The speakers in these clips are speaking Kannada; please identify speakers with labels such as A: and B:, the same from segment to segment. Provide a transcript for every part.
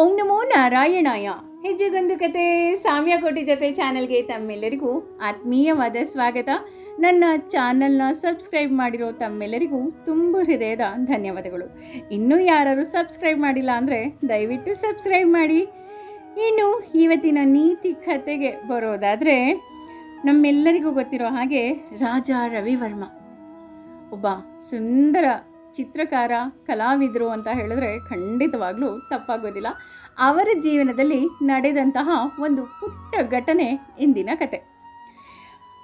A: ಓಂ ನಮೋ ನಾರಾಯಣಾಯ. ಹೆಜ್ಜೆಗೊಂದು ಕತೆ ಸಾಮ್ಯಕೋಟಿ ಜೊತೆ ಚಾನಲ್ಗೆ ತಮ್ಮೆಲ್ಲರಿಗೂ ಆತ್ಮೀಯವಾದ ಸ್ವಾಗತ. ನನ್ನ ಚಾನಲ್ನ ಸಬ್ಸ್ಕ್ರೈಬ್ ಮಾಡಿರೋ ತಮ್ಮೆಲ್ಲರಿಗೂ ತುಂಬ ಹೃದಯದ ಧನ್ಯವಾದಗಳು. ಇನ್ನೂ ಯಾರು ಸಬ್ಸ್ಕ್ರೈಬ್ ಮಾಡಿಲ್ಲ ಅಂದರೆ ದಯವಿಟ್ಟು ಸಬ್ಸ್ಕ್ರೈಬ್ ಮಾಡಿ. ಇನ್ನು ಇವತ್ತಿನ ನೀತಿ ಕತೆಗೆ ಬರೋದಾದರೆ, ನಮ್ಮೆಲ್ಲರಿಗೂ ಗೊತ್ತಿರೋ ಹಾಗೆ ರಾಜ ರವಿವರ್ಮ ಒಬ್ಬ ಸುಂದರ ಚಿತ್ರಕಾರ, ಕಲಾವಿದರು ಅಂತ ಹೇಳಿದ್ರೆ ಖಂಡಿತವಾಗ್ಲೂ ತಪ್ಪಾಗೋದಿಲ್ಲ. ಅವರ ಜೀವನದಲ್ಲಿ ನಡೆದಂತಹ ಒಂದು ಪುಟ್ಟ ಘಟನೆ ಇಂದಿನ ಕತೆ.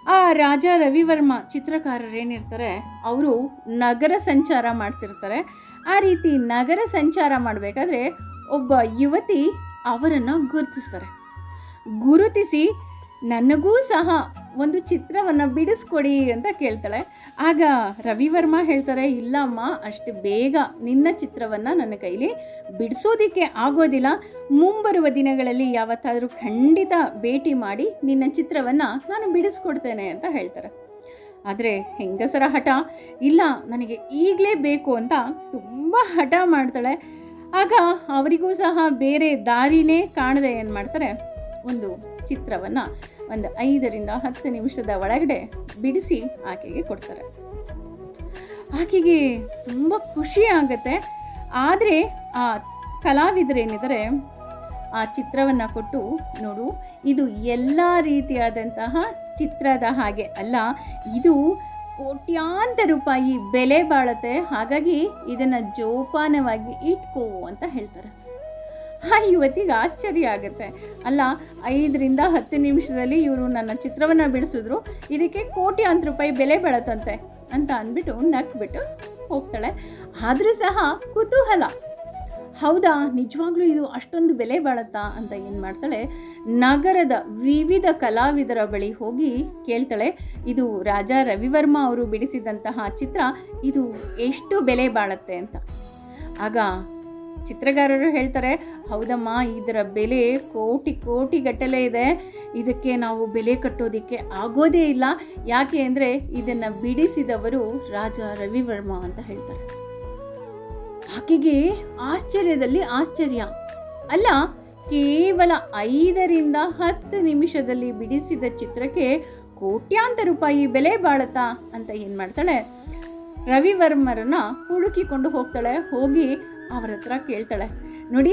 A: ಆ ರಾಜ ರವಿವರ್ಮ ಚಿತ್ರಕಾರರೇನಿರ್ತಾರೆ, ಅವರು ನಗರ ಸಂಚಾರ ಮಾಡ್ತಿರ್ತಾರೆ. ಆ ರೀತಿ ನಗರ ಸಂಚಾರ ಮಾಡಬೇಕಾದ್ರೆ ಒಬ್ಬ ಯುವತಿ ಅವರನ್ನು ಗುರುತಿಸಿ ನನಗೂ ಸಹ ಒಂದು ಚಿತ್ರವನ್ನು ಬಿಡಿಸ್ಕೊಡಿ ಅಂತ ಕೇಳ್ತಾಳೆ. ಆಗ ರವಿವರ್ಮ ಹೇಳ್ತಾರೆ, ಇಲ್ಲಮ್ಮ, ಅಷ್ಟು ಬೇಗ ನಿನ್ನ ಚಿತ್ರವನ್ನು ನನ್ನ ಕೈಲಿ ಬಿಡಿಸೋದಕ್ಕೆ ಆಗೋದಿಲ್ಲ. ಮುಂಬರುವ ದಿನಗಳಲ್ಲಿ ಯಾವತ್ತಾದರೂ ಖಂಡಿತ ಭೇಟಿ ಮಾಡಿ ನಿನ್ನ ಚಿತ್ರವನ್ನು ನಾನು ಬಿಡಿಸ್ಕೊಡ್ತೇನೆ ಅಂತ ಹೇಳ್ತಾರೆ. ಆದರೆ ಹೆಂಗಸರ ಹಠ, ಇಲ್ಲ ನನಗೆ ಈಗಲೇ ಬೇಕು ಅಂತ ತುಂಬ ಹಠ ಮಾಡ್ತಾಳೆ. ಆಗ ಅವರಿಗೂ ಸಹ ಬೇರೆ ದಾರಿನೇ ಕಾಣದೆ ಏನು ಮಾಡ್ತಾರೆ, ಒಂದು ಚಿತ್ರವನ್ನು ಒಂದು 5 ರಿಂದ 10 ನಿಮಿಷದ ಒಳಗಡೆ ಬಿಡಿಸಿ ಆಕೆಗೆ ಕೊಡ್ತಾರೆ. ಆಕೆಗೆ ತುಂಬ ಖುಷಿ ಆಗುತ್ತೆ. ಆದರೆ ಆ ಕಲಾವಿದರೇನಿದ್ದಾರೆ ಆ ಚಿತ್ರವನ್ನು ಕೊಟ್ಟು, ನೋಡು, ಇದು ಎಲ್ಲ ರೀತಿಯಾದಂತಹ ಚಿತ್ರದ ಹಾಗೆ ಅಲ್ಲ, ಇದು ಕೋಟ್ಯಾಂತರ ರೂಪಾಯಿ ಬೆಲೆ ಬಾಳುತ್ತೆ, ಹಾಗಾಗಿ ಇದನ್ನು ಜೋಪಾನವಾಗಿ ಇಟ್ಕೋ ಅಂತ ಹೇಳ್ತಾರೆ. ಆ ಯುವತಿಗೆ ಆಶ್ಚರ್ಯ ಆಗುತ್ತೆ. ಅಲ್ಲ, 5 ರಿಂದ 10 ನಿಮಿಷದಲ್ಲಿ ಇವರು ನನ್ನ ಚಿತ್ರವನ್ನು ಬಿಡಿಸಿದ್ರು, ಇದಕ್ಕೆ ಕೋಟ್ಯಾಂತರ ರೂಪಾಯಿ ಬೆಲೆ ಬಾಳತ್ತಂತೆ ಅಂತ ಅಂದ್ಬಿಟ್ಟು ನಕ್ಬಿಟ್ಟು ಹೋಗ್ತಾಳೆ. ಆದರೂ ಸಹ ಕುತೂಹಲ, ಹೌದಾ, ನಿಜವಾಗ್ಲೂ ಇದು ಅಷ್ಟೊಂದು ಬೆಲೆ ಬಾಳತ್ತಾ ಅಂತ ಏನು ಮಾಡ್ತಾಳೆ, ನಗರದ ವಿವಿಧ ಕಲಾವಿದರ ಬಳಿ ಹೋಗಿ ಕೇಳ್ತಾಳೆ, ಇದು ರಾಜ ರವಿವರ್ಮ ಅವರು ಬಿಡಿಸಿದಂತಹ ಚಿತ್ರ, ಇದು ಎಷ್ಟು ಬೆಲೆ ಬಾಳತ್ತೆ ಅಂತ. ಆಗ ಚಿತ್ರಗಾರರು ಹೇಳ್ತಾರೆ, ಹೌದಮ್ಮ, ಇದರ ಬೆಲೆ ಕೋಟಿ ಗಟ್ಟಲೆ ಇದೆ, ಇದಕ್ಕೆ ನಾವು ಬೆಲೆ ಕಟ್ಟೋದಕ್ಕೆ ಆಗೋದೇ ಇಲ್ಲ. ಯಾಕೆ ಅಂದರೆ ಇದನ್ನು ಬಿಡಿಸಿದವರು ರಾಜ ರವಿವರ್ಮ ಅಂತ ಹೇಳ್ತಾರೆ. ಆಕೆಗೆ ಆಶ್ಚರ್ಯದಲ್ಲಿ ಆಶ್ಚರ್ಯ. ಅಲ್ಲ, ಕೇವಲ 5 ರಿಂದ 10 ನಿಮಿಷದಲ್ಲಿ ಬಿಡಿಸಿದ ಚಿತ್ರಕ್ಕೆ ಕೋಟ್ಯಾಂತರ ರೂಪಾಯಿ ಬೆಲೆ ಬಾಳತ್ತಾ ಅಂತ ಏನು ಮಾಡ್ತಾಳೆ, ರವಿವರ್ಮರನ್ನ ಹುಡುಕಿಕೊಂಡು ಹೋಗ್ತಾಳೆ. ಹೋಗಿ ಅವರ ಹತ್ರ ಕೇಳ್ತಾಳೆ, ನೋಡಿ,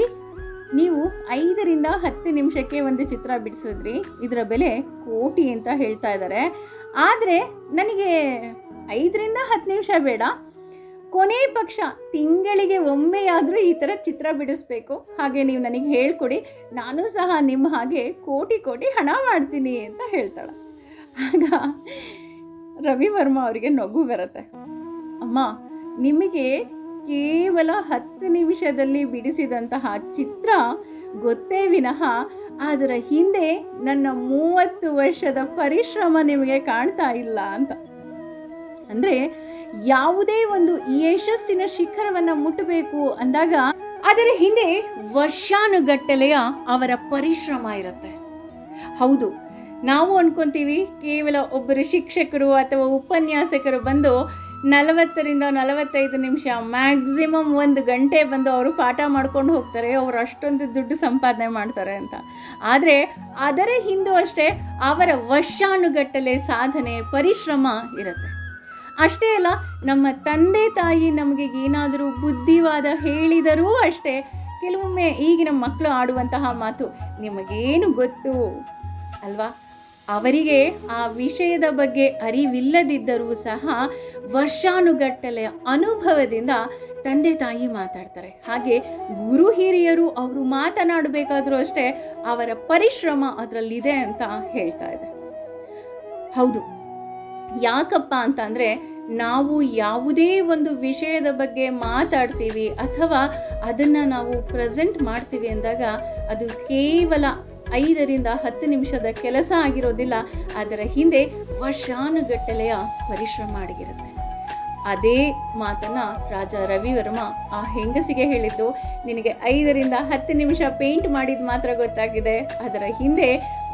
A: ನೀವು 5 ರಿಂದ 10 ನಿಮಿಷಕ್ಕೆ ಒಂದು ಚಿತ್ರ ಬಿಡಿಸಿದ್ರಿ, ಇದರ ಬೆಲೆ ಕೋಟಿ ಅಂತ ಹೇಳ್ತಾ ಇದ್ದಾರೆ. ಆದರೆ ನನಗೆ 5 ರಿಂದ 10 ನಿಮಿಷ ಬೇಡ, ಕೊನೆ ಪಕ್ಷ ತಿಂಗಳಿಗೆ ಒಮ್ಮೆಯಾದರೂ ಈ ಥರ ಚಿತ್ರ ಬಿಡಿಸ್ಬೇಕು. ಹಾಗೆ ನೀವು ನನಗೆ ಹೇಳ್ಕೊಡಿ, ನಾನು ಸಹ ನಿಮ್ಮ ಹಾಗೆ ಕೋಟಿ ಹಣ ಮಾಡ್ತೀನಿ ಅಂತ ಹೇಳ್ತಾಳೆ. ಆಗ ರವಿವರ್ಮ ಅವರಿಗೆ ನಗು ಬರುತ್ತೆ. ಅಮ್ಮ, ನಿಮಗೆ ಕೇವಲ 10 ನಿಮಿಷದಲ್ಲಿ ಬಿಡಿಸಿದಂತಹ ಚಿತ್ರ ಗೊತ್ತೇ ವಿನಃ ಅದರ ಹಿಂದೆ ನನ್ನ 30 ವರ್ಷದ ಪರಿಶ್ರಮ ನಿಮಗೆ ಕಾಣ್ತಾ ಇಲ್ಲ ಅಂತ. ಅಂದರೆ ಯಾವುದೇ ಒಂದು ಯಶಸ್ಸಿನ ಶಿಖರವನ್ನು ಮುಟ್ಟಬೇಕು ಅಂದಾಗ ಅದರ ಹಿಂದೆ ವರ್ಷಾನುಗಟ್ಟಲೆಯ ಅವರ ಪರಿಶ್ರಮ ಇರುತ್ತೆ. ಹೌದು, ನಾವು ಅನ್ಕೊಂತೀವಿ ಕೇವಲ ಒಬ್ಬರು ಶಿಕ್ಷಕರು ಅಥವಾ ಉಪನ್ಯಾಸಕರು ಬಂದು 40 ರಿಂದ 45 ನಿಮಿಷ, ಮ್ಯಾಕ್ಸಿಮಮ್ 1 ಗಂಟೆ ಬಂದು ಅವರು ಪಾಠ ಮಾಡ್ಕೊಂಡು ಹೋಗ್ತಾರೆ, ಅವರು ಅಷ್ಟೊಂದು ದುಡ್ಡು ಸಂಪಾದನೆ ಮಾಡ್ತಾರೆ ಅಂತ. ಆದರೆ ಅದರ ಹಿಂದೂ ಅಷ್ಟೇ ಅವರ ವರ್ಷಾನುಗಟ್ಟಲೆ ಸಾಧನೆ, ಪರಿಶ್ರಮ ಇರುತ್ತೆ. ಅಷ್ಟೇ ಅಲ್ಲ, ನಮ್ಮ ತಂದೆ ತಾಯಿ ನಮಗೆ ಏನಾದರೂ ಬುದ್ಧಿವಾದ ಹೇಳಿದರೂ ಅಷ್ಟೇ, ಕೆಲವೊಮ್ಮೆ ಈಗಿನ ಮಕ್ಕಳು ಆಡುವಂತಹ ಮಾತು, ನಿಮಗೇನು ಗೊತ್ತು ಅಲ್ವಾ, ಅವರಿಗೆ ಆ ವಿಷಯದ ಬಗ್ಗೆ ಅರಿವಿಲ್ಲದಿದ್ದರೂ ಸಹ ವರ್ಷಾನುಗಟ್ಟಲೆಯ ಅನುಭವದಿಂದ ತಂದೆ ತಾಯಿ ಮಾತಾಡ್ತಾರೆ. ಹಾಗೆ ಗುರು ಹಿರಿಯರು ಅವರು ಮಾತನಾಡಬೇಕಾದ್ರೂ ಅಷ್ಟೇ ಅವರ ಪರಿಶ್ರಮ ಅದರಲ್ಲಿದೆ ಅಂತ ಹೇಳ್ತಾ ಇದೆ. ಹೌದು, ಯಾಕಪ್ಪ ಅಂತಂದರೆ, ನಾವು ಯಾವುದೇ ಒಂದು ವಿಷಯದ ಬಗ್ಗೆ ಮಾತಾಡ್ತೀವಿ ಅಥವಾ ಅದನ್ನು ನಾವು ಪ್ರೆಸೆಂಟ್ ಮಾಡ್ತೀವಿ ಅಂದಾಗ ಅದು ಕೇವಲ 5 ರಿಂದ 10 ನಿಮಿಷದ ಕೆಲಸ ಆಗಿರೋದಿಲ್ಲ, ಅದರ ಹಿಂದೆ ವರ್ಷಾನುಗಟ್ಟಲೆಯ ಪರಿಶ್ರಮ ಅಡಗಿರುತ್ತೆ. ಅದೇ ಮಾತನ್ನು ರಾಜ ರವಿವರ್ಮ ಆ ಹೆಂಗಸಿಗೆ ಹೇಳಿದ್ದು, ನಿನಗೆ 5 ರಿಂದ 10 ನಿಮಿಷ ಪೇಂಟ್ ಮಾಡಿದ ಮಾತ್ರ ಗೊತ್ತಾಗಿದೆ, ಅದರ ಹಿಂದೆ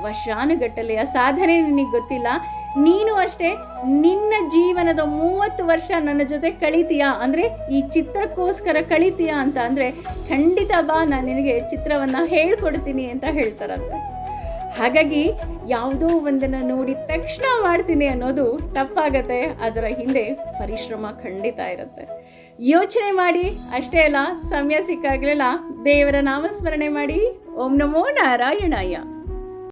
A: ವರ್ಷಾನುಗಟ್ಟಲೆಯ ಸಾಧನೆ ನಿನಗೆ ಗೊತ್ತಿಲ್ಲ, ನೀನು ಅಷ್ಟೇ ನಿನ್ನ ಜೀವನದ 30 ವರ್ಷ ನನ್ನ ಜೊತೆ ಕಳೀತೀಯಾ, ಅಂದರೆ ಈ ಚಿತ್ರಕ್ಕೋಸ್ಕರ ಕಳೀತೀಯಾ ಅಂತ ಅಂದರೆ ಖಂಡಿತ ಬಾ, ನಾನು ನಿನಗೆ ಚಿತ್ರವನ್ನು ಹೇಳ್ಕೊಡ್ತೀನಿ ಅಂತ ಹೇಳ್ತಾರಂತೆ. ಹಾಗಾಗಿ ಯಾವುದೋ ಒಂದನ್ನು ನೋಡಿದ ತಕ್ಷಣ ಮಾಡ್ತೀನಿ ಅನ್ನೋದು ತಪ್ಪಾಗತ್ತೆ. ಅದರ ಹಿಂದೆ ಪರಿಶ್ರಮ ಖಂಡಿತ ಇರುತ್ತೆ. ಯೋಚನೆ ಮಾಡಿ, ಅಷ್ಟೇ ಅಲ್ಲ, ಸಮಯ ಸಿಕ್ಕಾಗಲೆಲ್ಲ ದೇವರ ನಾಮಸ್ಮರಣೆ ಮಾಡಿ. ಓಂ ನಮೋ ನಾರಾಯಣಾಯ.